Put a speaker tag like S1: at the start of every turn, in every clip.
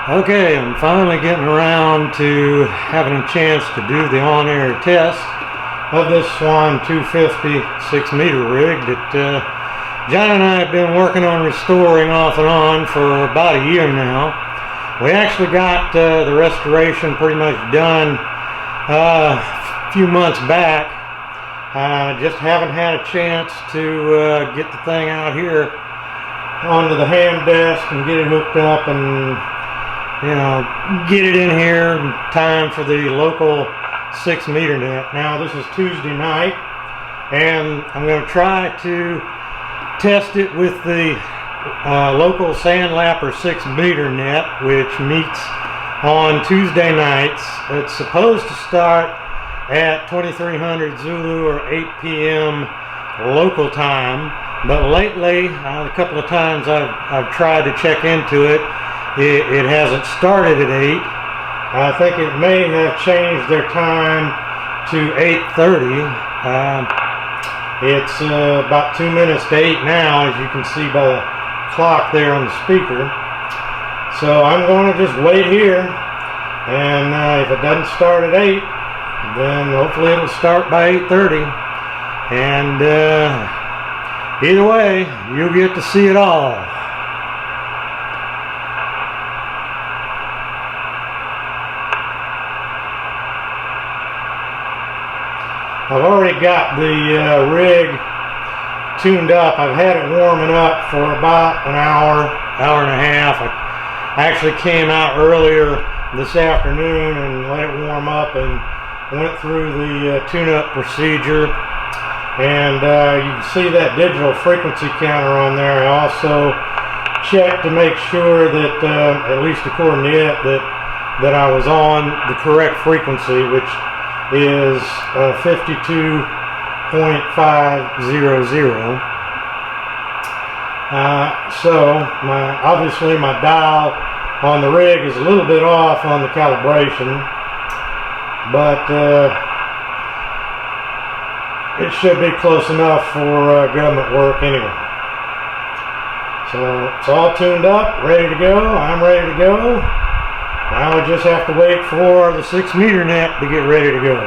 S1: Okay, I'm finally getting around to having a chance to do the on-air test of this SWAN 250 6-meter rig that John and I have been working on restoring off and on for about a year now. We actually got the restoration pretty much done a few months back. Just haven't had a chance to get the thing out here onto the hand desk and get it hooked up and get it in here in time for the local 6-meter net. Now this is Tuesday night, and I'm going to try to test it with the local Sandlapper 6-meter net, which meets on Tuesday nights. It's supposed to start at 2300 Zulu or 8 p.m. local time, but lately a couple of times I've tried to check into it. It hasn't started at 8. I think it may have changed their time to 8:30. It's about 2 minutes to 8 now, as you can see by the clock there on the speaker. So I'm going to just wait here, and if it doesn't start at 8, then hopefully it'll start by 8:30. And either way, you'll get to see it all. I've already got the rig tuned up. I've had it warming up for about an hour and a half. I actually came out earlier this afternoon and let it warm up and went through the tune-up procedure. And you can see that digital frequency counter on there. I also checked to make sure that, at least according to it, that I was on the correct frequency, which is 52.500. So obviously my dial on the rig is a little bit off on the calibration, but it should be close enough for government work anyway. So it's all tuned up, ready to go. I'm ready to go. Now we just have to wait for the 6-meter net to get ready to go.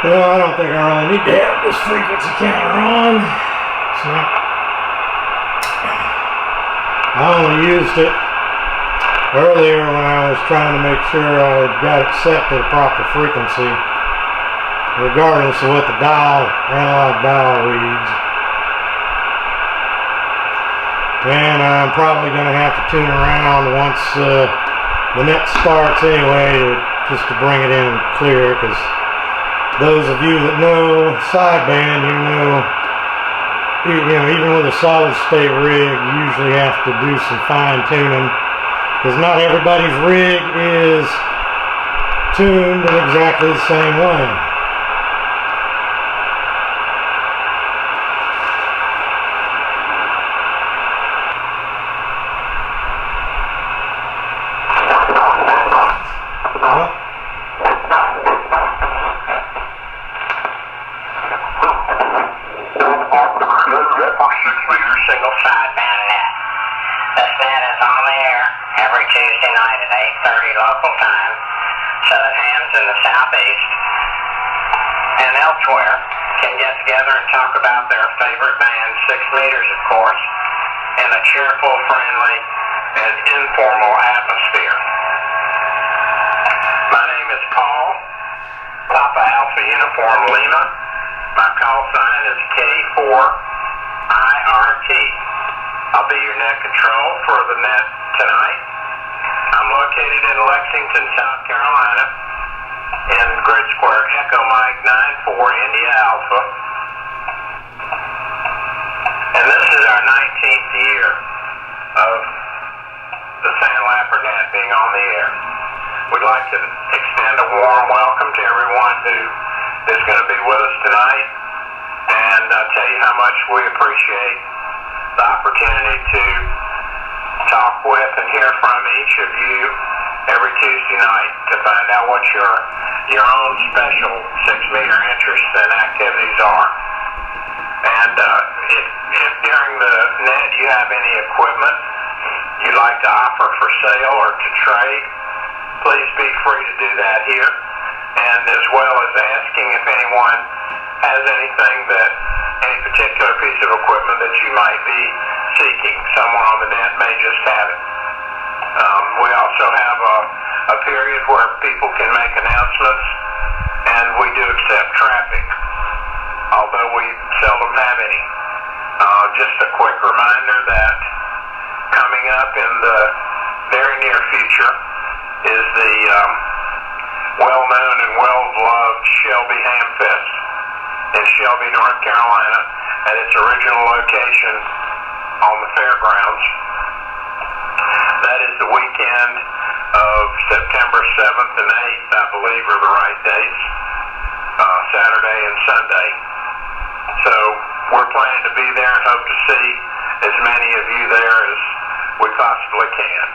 S1: Well, I don't think I really need to have this frequency counter on. I only used it earlier when I was trying to make sure I had got it set to the proper frequency, regardless of what the analog dial reads. And I'm probably going to have to tune around once the net starts anyway, just to bring it in clear, because those of you that know sideband, even with a solid state rig, you usually have to do some fine tuning, because not everybody's rig is tuned in exactly the same way.
S2: Tuesday night at 8:30 local time, so that hams in the southeast and elsewhere can get together and talk about their favorite band, 6 meters of course, in a cheerful, friendly, and informal atmosphere. My name is Paul, Papa Alpha Uniform Lima. My call sign is K4IRT. I'll be your net control for the net tonight. I'm located in Lexington, South Carolina, in Grid Square Echo Mike 94 India Alpha. And this is our 19th year of the Sandlapper net being on the air. We'd like to extend a warm welcome to everyone who is going to be with us tonight. and tell you how much we appreciate the opportunity to talk with and hear from each of you every Tuesday night to find out what your own special 6-meter interests and activities are. And if during the net you have any equipment you'd like to offer for sale or to trade, please be free to do that here. And as well as asking if anyone has anything any particular piece of equipment that you might be seeking. Someone on the net may just have it. We also have a period where people can make announcements, and we do accept traffic, although we seldom have any. Just a quick reminder that coming up in the very near future is the well-known and well-loved Shelby Ham Fest in Shelby, North Carolina, at its original location on the fairgrounds. That is the weekend of September 7th and 8th, I believe are the right dates, Saturday and Sunday. So we're planning to be there and hope to see as many of you there as we possibly can.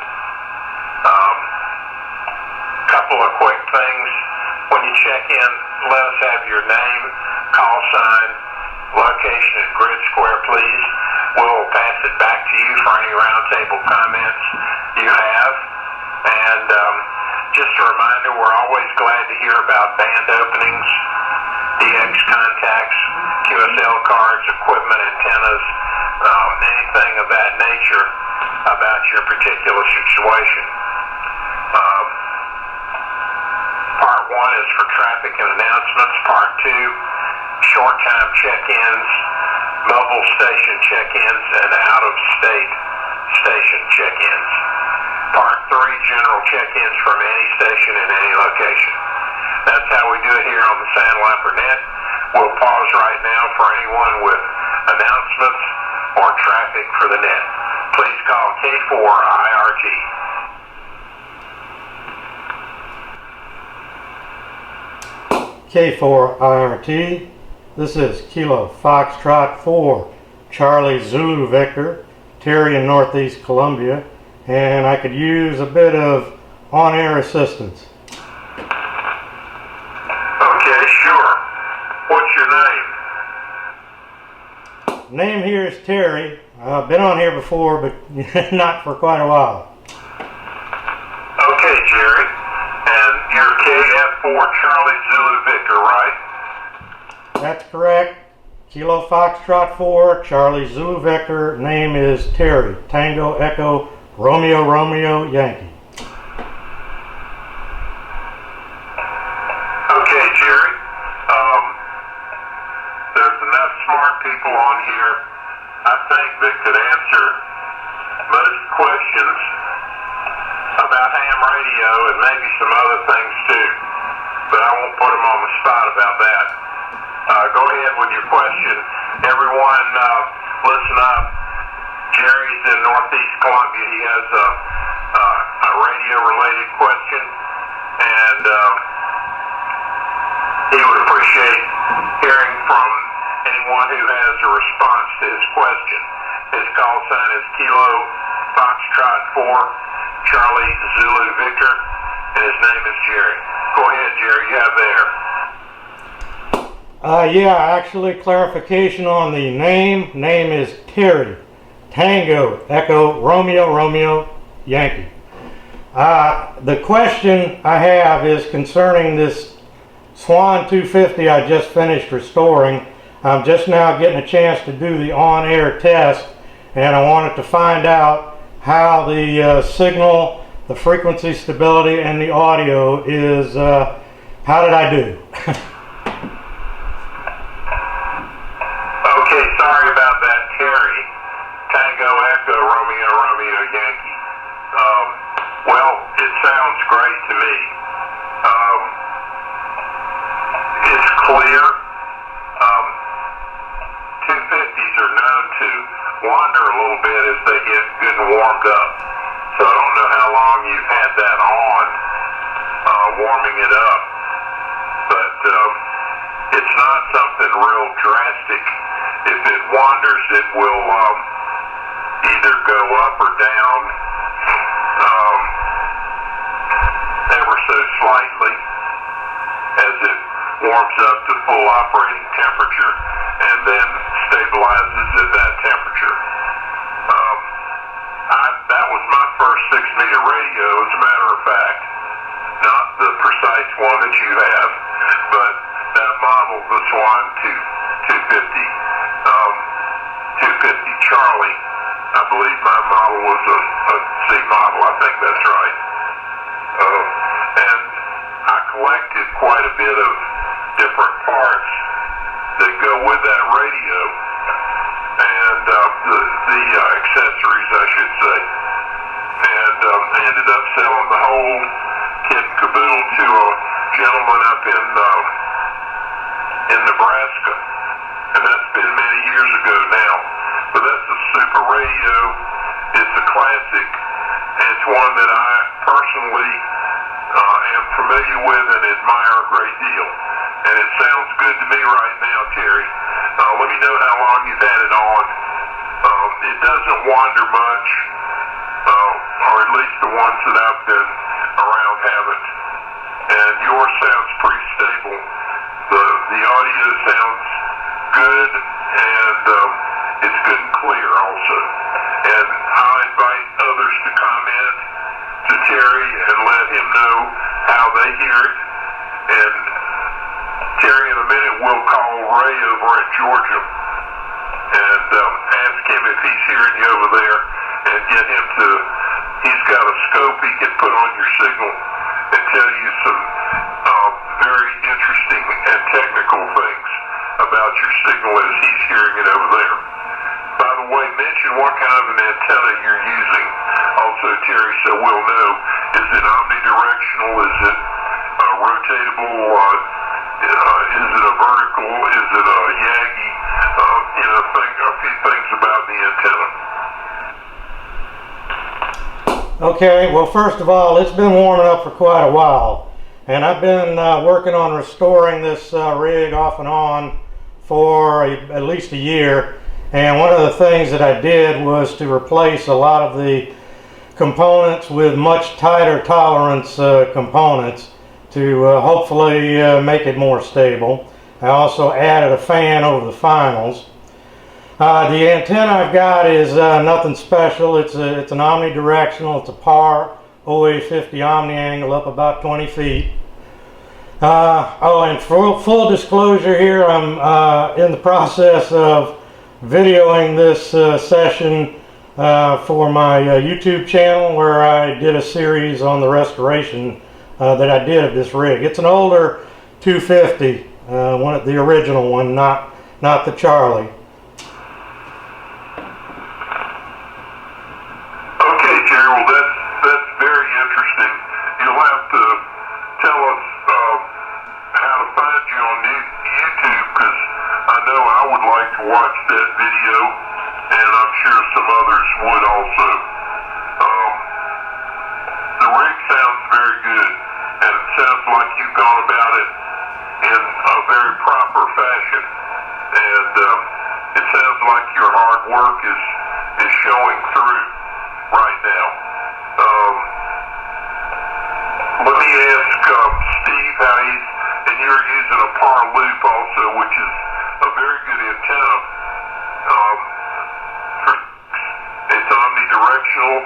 S2: Couple of quick things. When you check in, let us have your name, call sign, location, and grid square, please. We'll pass it back to you for any roundtable comments you have. And just a reminder, we're always glad to hear about band openings, DX contacts, QSL cards, equipment, antennas, anything of that nature about your particular situation. Part 1 is for traffic and announcements. Part 2, short time check-ins, mobile station check-ins, and out-of-state station check-ins. Part 3, general check-ins from any station in any location. That's how we do it here on the Sandwiper Net. We'll pause right now for anyone with announcements or traffic for the net. Please call K4IRT.
S1: K4IRT. This is Kilo Foxtrot 4, Charlie Zulu Victor, Terry in Northeast Columbia, and I could use a bit of on-air assistance.
S2: Okay, sure. What's your name?
S1: Name here is Terry. I've been on here before, but not for quite a while.
S2: Okay, Jerry. And you're KF4 Charlie Zulu Victor, right?
S1: That's correct. Kilo Foxtrot 4, Charlie Zulu Victor. Name is Terry. Tango Echo Romeo Romeo Yankee.
S2: Okay, Jerry. There's enough smart people on here, I think, that could answer most questions about ham radio and maybe some other things too. But I won't put them on the spot about that. Go ahead with your question. Everyone, listen up. Jerry's in Northeast Columbia. He has a radio-related question, and he would appreciate hearing from anyone who has a response to his question. His call sign is Kilo Foxtrot 4, Charlie Zulu Victor, and his name is Jerry. Go ahead, Jerry. You have there.
S1: Yeah, actually, clarification on the name. Name is Terry. Tango Echo Romeo Romeo Yankee. The question I have is concerning this SWAN 250 I just finished restoring. I'm just now getting a chance to do the on-air test, and I wanted to find out how the signal, the frequency stability, and the audio is. How did I do?
S2: Okay, sorry about that, Terry. Tango Echo Romeo Romeo Yankee. Well, it sounds great to me. It's clear. 250s are known to wander a little bit as they get good and warmed up. So I don't know how long you've had that on, warming it up. But it's not something real drastic
S3: If it wanders, it will either go up or down ever so slightly as it warms up to full operating temperature and then stabilizes at that temperature. That was my first 6-meter radio, as a matter of fact. Not the precise one that you have, but that model, the SWAN 250 Charlie. I believe my model was a C model. I think that's right. And I collected quite a bit of different parts that go with that radio, and the accessories, I should say, and ended up selling the whole kit and caboodle to a gentleman up in Nebraska, and that's been many years ago now. But that's a super radio. It's a classic, and it's one that I personally am familiar with and admire a great deal. And it sounds good to me right now, Terry. Let me know how long you've had it on. It doesn't wander much, or at least the ones that I've been around haven't. And yours sounds pretty stable. The audio sounds good, and it's good and clear also. And I'll invite others to comment to Terry and let him know how they hear it. And Terry, in a minute, we'll call Ray over in Georgia and ask him if he's hearing you over there, and get him to, he's got a scope he can put on your signal and tell you some very interesting and technical things about your signal as he's hearing it over there. By the way, mention what kind of an antenna you're using also, Terry, so we'll know. Is it omnidirectional? Is it rotatable? Is it a vertical? Is it a Yagi? A few things about the antenna.
S1: Okay, well, first of all, it's been warming up for quite a while, and I've been working on restoring this rig off and on for at least a year. And one of the things that I did was to replace a lot of the components with much tighter tolerance components to hopefully make it more stable. I also added a fan over the finals. The antenna I've got is nothing special. It's an omnidirectional. It's a PAR OA50 omni angle up about 20 feet. And full disclosure here, I'm in the process of videoing this session for my YouTube channel, where I did a series on the restoration that I did of this rig. It's an older 250, the original one, not the Charlie.
S3: Okay, Jerry, well that's very interesting. You'll have to tell us how to find you on YouTube, because I know I would like to watch that video, and I'm sure some others would also. The rig sounds very good, and it sounds like you've gone about it in a very proper fashion, and it sounds like your hard work is showing through right now. Let me ask Steve how he's, and you're using a PAR loop also, which is a very good antenna. It's omnidirectional,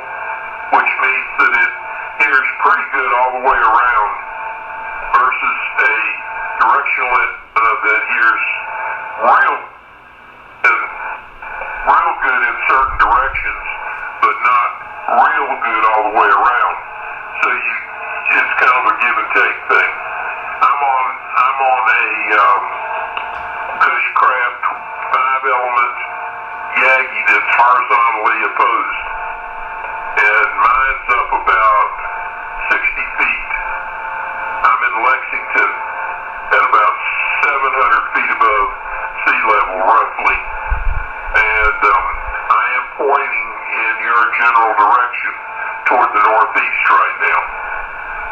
S3: which means that it hears pretty good all the way around, versus a directional antenna that hears real good in certain directions, but not real good all the way around. So it's kind of a give and take thing. I'm on a Cushcraft 5-element Yagi that's horizontally opposed, and mine's up about 60 feet. I'm in Lexington at about 700 feet above sea level, roughly, and I am pointing in your general direction toward the northeast right now.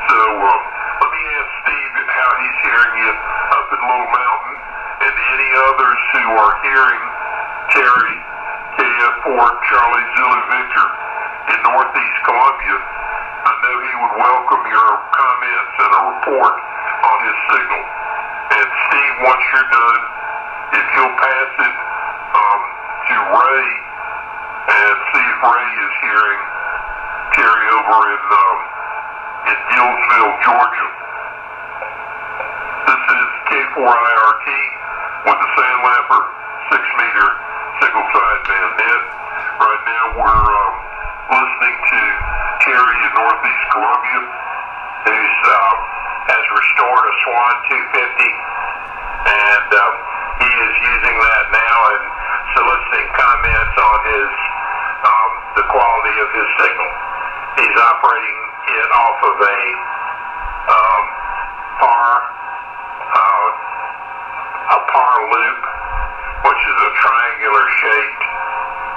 S3: So let me ask Steve how he's hearing you up in Little Mountain, and any others who are hearing Charlie Zulu Victor in Northeast Columbia. I know he would welcome your comments and a report on his signal. And Steve, once you're done, if you'll pass it to Ray and see if Ray is hearing Terry over in Gillsville, Georgia. This is K4IRT with the Sandlapper 6-meter single sideband net. Right now we're listening to Terry in Northeast Columbia, who's has restored a SWAN 250, and he is using that now and soliciting comments on his the quality of his signal. He's operating it off of a par loop, which is a triangular shaped,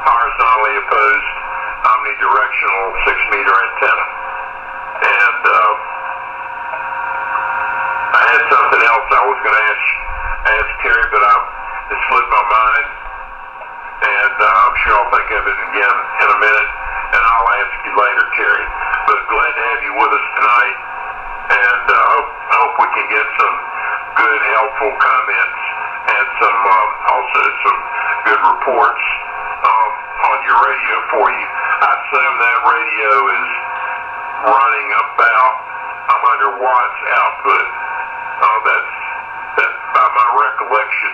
S3: horizontally opposed, omnidirectional 6-meter antenna. And I had something else I was going to ask Terry, but it slipped my mind, and I'm sure I'll think of it again in a minute, and I'll ask you later, Terry. But glad to have you with us tonight, and hope we can get some good, helpful comments and also some good reports on your radio for you. I assume that radio is running about 100 watts output. That's by my recollection.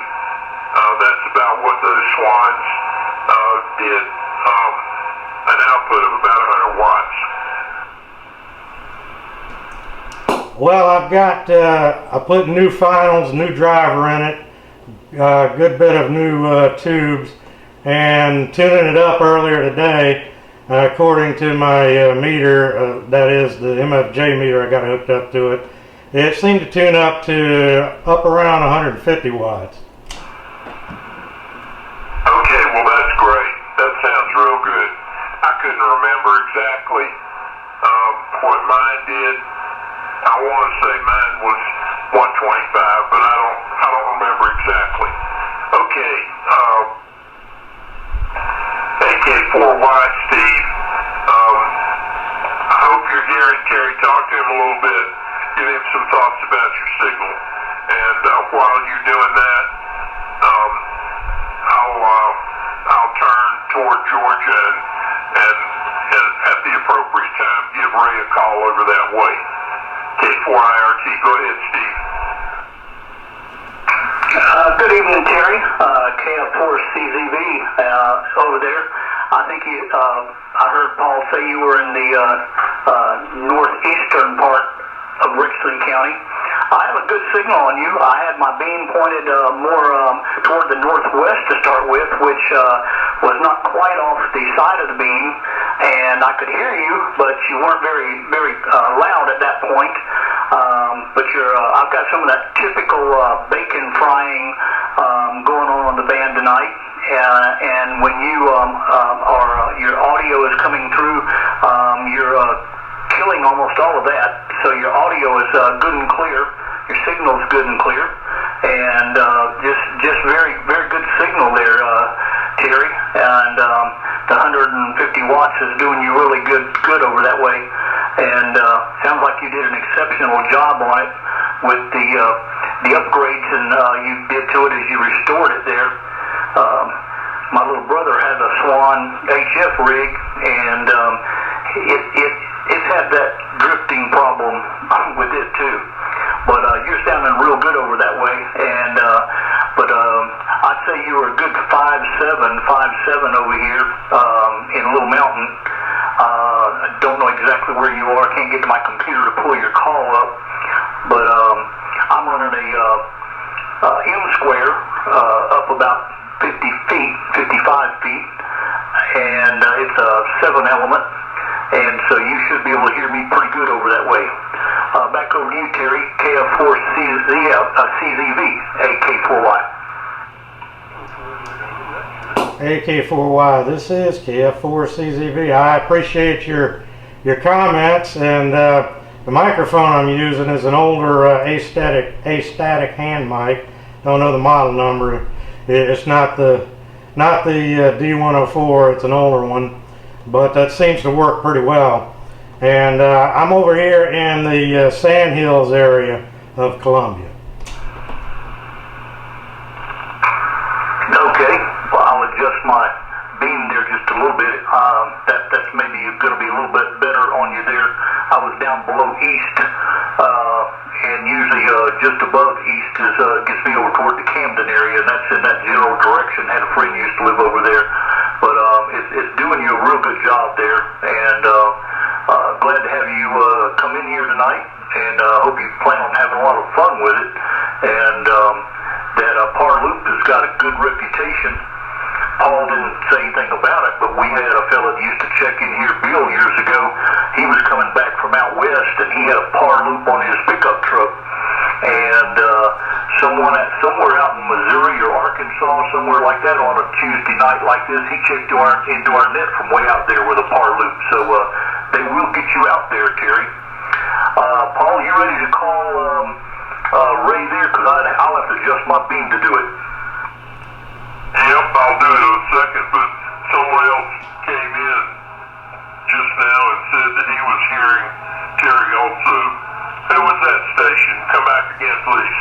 S3: That's about what those SWANs did. An output of about 100 watts.
S1: Well, I've got, I put new finals, new driver in it, good bit of new tubes, and tuning it up earlier today, according to my meter, that is the MFJ meter I got hooked up to it, it seemed to tune up to around 150 watts.
S3: Okay, well that's great. That sounds real good. I couldn't remember exactly what mine did. I want to say mine was 125, but I don't remember exactly. Okay, AK4Y, Steve. I hope you're hearing Terry. Talk to him a little bit. Give him some thoughts about your signal. And while you're doing that, I'll turn toward Georgia and at the appropriate time give Ray a call over that way. K4IRT, go ahead, Steve.
S4: Good evening, Terry. KF4CZV over there. I think I heard Paul say you were in the northeastern part of Richland County. I have a good signal on you. I had my beam pointed more toward the northwest to start with, which was not quite off the side of the beam, and I could hear you, but you weren't very loud at that point. But I've got some of that typical bacon frying going on the band tonight, and when you your audio is coming through, you're killing almost all of that. So your audio is good and clear. Your signal is good and clear, and just very good signal there, Terry. And the 150 watts is doing you really good over that way. And sounds like you did an exceptional job on it with the upgrades and you did to it as you restored it there. My little brother has a SWAN HF rig, and it's had that drifting problem with it too. But you're sounding real good over that way, and I'd say you were a good 5'7" over here in Little Mountain. I don't know exactly where you are. I can't get to my computer to pull your call up, but I'm running a M square up about 50 feet, 55 feet, and it's a 7-element, and so you should be able to hear me pretty good over that way. Back over to you, Terry. KF4CZV, AK4Y.
S1: AK4Y, this is KF4CZV. I appreciate your comments, and the microphone I'm using is an older astatic hand mic. Don't know the model number. It's not the not the D104, it's an older one, but that seems to work pretty well. And I'm over here in the Sand Hills area of Columbia.
S4: Okay, well, I'll adjust my beam there just a little bit. That's maybe going to be a little bit better on you there. I was down below east, and usually just above east gets me over toward the Camden area, and that's in that general direction. Had a friend who used to live over there, but it's doing you a real good job there, and glad to have you come in here tonight, and hope you plan on having a lot of fun with it. And that Par Loop has got a good reputation. Paul didn't say anything about it, but we had a fellow that used to check in here, Bill, years ago. He was coming back from out west, and he had a Par Loop on his pickup truck. And somewhere out in Missouri or Arkansas, somewhere like that, on a Tuesday night like this, he checked into our net from way out there with a Par Loop. So they will get you out there, Terry. Paul, you ready to call Ray there? Because I'll have to adjust my beam to do it.
S3: Yep, I'll do it in a second, but someone else came in just now and said that he was hearing Terry also. Who was that station? Come back again, please.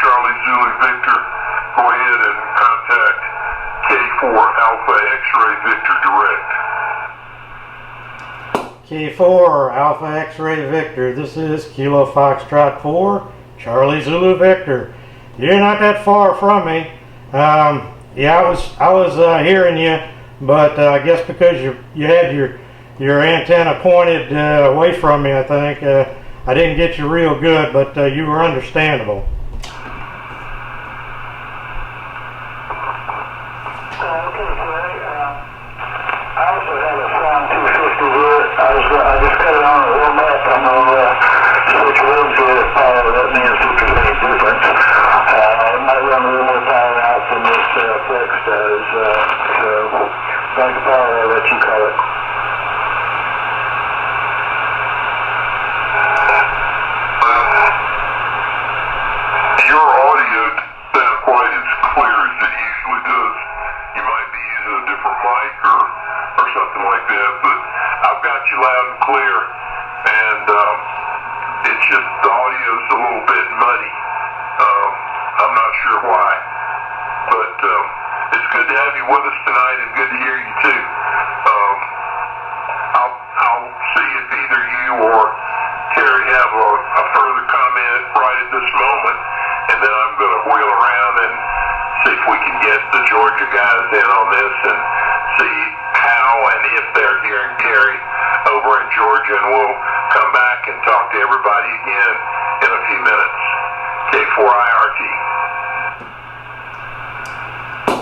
S3: Charlie Zulu Victor, go ahead and contact K4 Alpha X-Ray Victor direct.
S1: K4 Alpha X-Ray Victor, this is Kilo Foxtrot 4, Charlie Zulu Victor. You're not that far from me. Yeah, I was hearing you, but I guess because you had your antenna pointed away from me, I think I didn't get you real good, but you were understandable.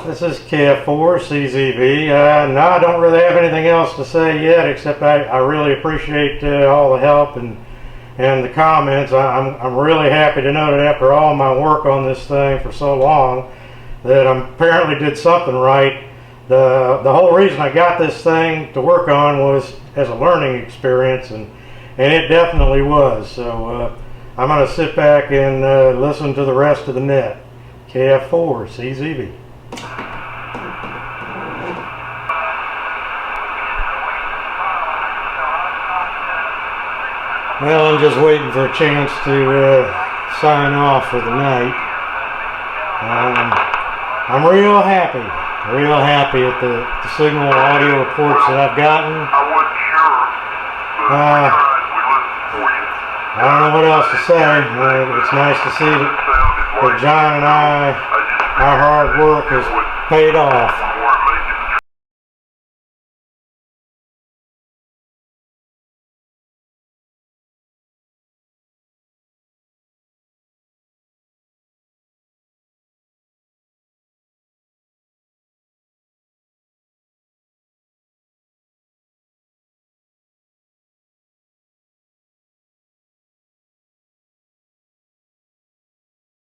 S1: This is KF4 CZV. No, I don't really have anything else to say yet, except I really appreciate all the help and the comments. I'm really happy to know that after all my work on this thing for so long, that I apparently did something right. The whole reason I got this thing to work on was as a learning experience, and And it definitely was. So I'm going to sit back and listen to the rest of the net. KF4, CZB. Well, I'm just waiting for a chance to sign off for the night. I'm real happy at the signal and audio reports that I've gotten.
S3: I wasn't sure, but we listened for you.
S1: I don't know what else to say. It's nice to see that John and our hard work has paid off.